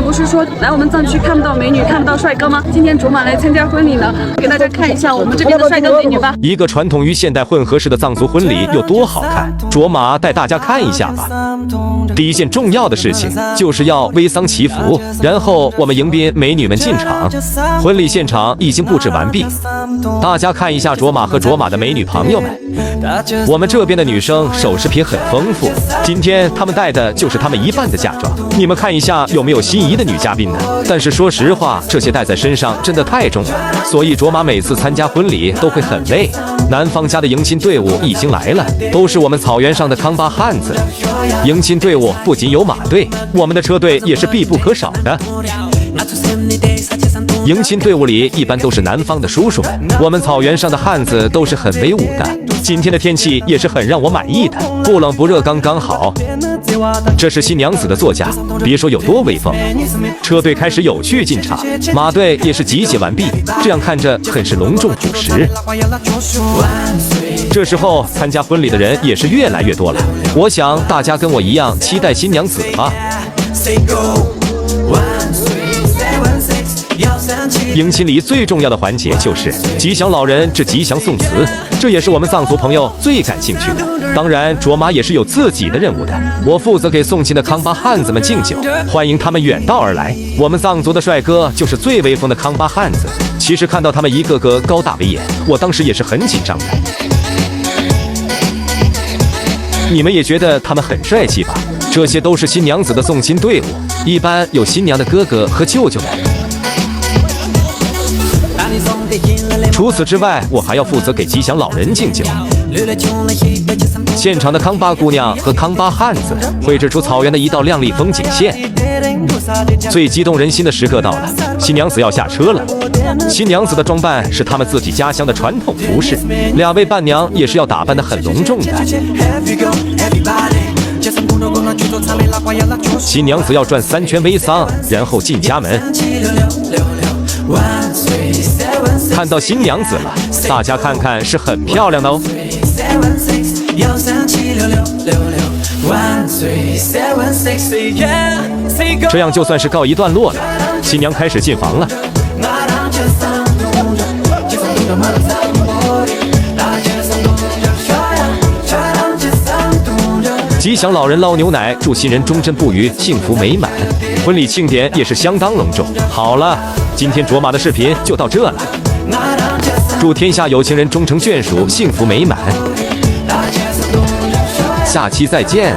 不是说来我们藏区看不到美女、看不到帅哥吗？今天卓玛来参加婚礼呢，给大家看一下我们这边的帅哥美女吧。一个传统与现代混合式的藏族婚礼有多好看？卓玛带大家看一下吧。第一件重要的事情就是要煨桑祈福，然后我们迎宾美女们进场。婚礼现场已经布置完毕，大家看一下卓玛和卓玛的美女朋友们。我们这边的女生首饰品很丰富，今天她们带的就是她们一半的嫁妆。你们看一下有没有心仪的女嘉宾呢？但是说实话，这些带在身上真的太重了，所以卓玛每次参加婚礼都会很累。男方家的迎亲队伍已经来了，都是我们草原上的康巴汉子。迎亲队伍不仅有马队，我们的车队也是必不可少的。迎亲队伍里一般都是南方的叔叔们，我们草原上的汉子都是很威武的。今天的天气也是很让我满意的，不冷不热，刚刚好。这是新娘子的座驾，别说有多威风。车队开始有序进场，马队也是集结完毕，这样看着很是隆重朴实。这时候参加婚礼的人也是越来越多了，我想大家跟我一样期待新娘子吧。迎亲礼最重要的环节就是吉祥老人致吉祥颂词，这也是我们藏族朋友最感兴趣的。当然，卓玛也是有自己的任务的，我负责给送亲的康巴汉子们敬酒，欢迎他们远道而来。我们藏族的帅哥就是最威风的康巴汉子。其实看到他们一个个高大威严，我当时也是很紧张的。你们也觉得他们很帅气吧？这些都是新娘子的送亲队伍，一般有新娘的哥哥和舅舅们。除此之外，我还要负责给吉祥老人敬酒。现场的康巴姑娘和康巴汉子绘制出草原的一道亮丽风景线。最激动人心的时刻到了，新娘子要下车了。新娘子的装扮是他们自己家乡的传统服饰，两位伴娘也是要打扮得很隆重的。新娘子要转3圈煨桑，然后进家门。看到新娘子了，大家看看是很漂亮的哦。这样就算是告一段落了，新娘开始进房了。吉祥老人捞牛奶，祝新人终身不渝，幸福美满。婚礼庆典也是相当隆重。好了，今天卓玛的视频就到这了。祝天下有情人终成眷属，幸福美满。下期再见。